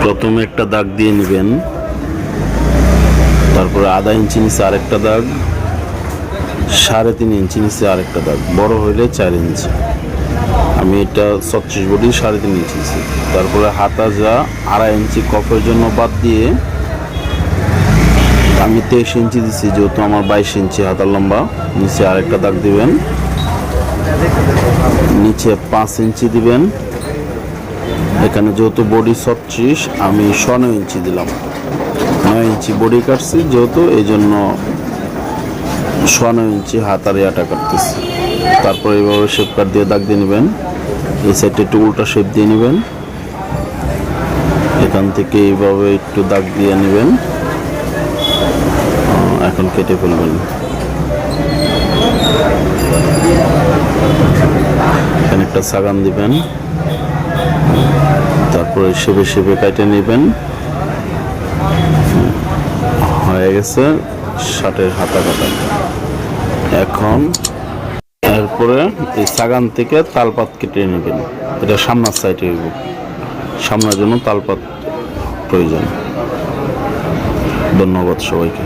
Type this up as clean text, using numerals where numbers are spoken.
প্রথমে একটা দাগ দিয়ে নেবেন, তারপরে আধা ইঞ্চি নিচে আরেকটা দাগ, 3.5 ইঞ্চি নিচে আরেকটা দাগ, বড় হইলে 4 ইঞ্চি। আমি এটা 36 বডি 3.5 ইঞ্চি। তারপরে হাতা যা 2.5 ইঞ্চি কফের জন্য বাদ দিয়ে আমি 23 ইঞ্চি দিচ্ছি, যেহেতু আমার 22 ইঞ্চি হাতার লম্বা। নিচে আরেকটা দাগ দিবেন, নিচে 5 ইঞ্চি দিবেন। এখানে যেহেতু বডি 36, আমি 9 ইঞ্চি দিলাম। 9 ইঞ্চি বডি কাটছি যেহেতু, এই জন্য 9 ইঞ্চি হাতার ইয়াটা কাটতেছি। তারপর এইভাবে শেপ কাট দিয়ে দাগ দিয়ে নেবেন। এই সাইডে একটু উল্টা শেপ দিয়ে নেবেন, এখান থেকে এইভাবে একটু দাগ দিয়ে নেবেন। এখন কেটে ফেলবেন। এখানে একটা সাগান দিবেন, তারপরে শেপে শেপে কেটে নেবেন। হয়ে গেছে শার্টের হাতা কাটা। এখন এরপরে এই সাগান থেকে তালপাত কেটে নেবেন। এটা সামনের সাইডে হইব, সামনের জন্য তালপাত প্রয়োজন। ধন্যবাদ সবাইকে।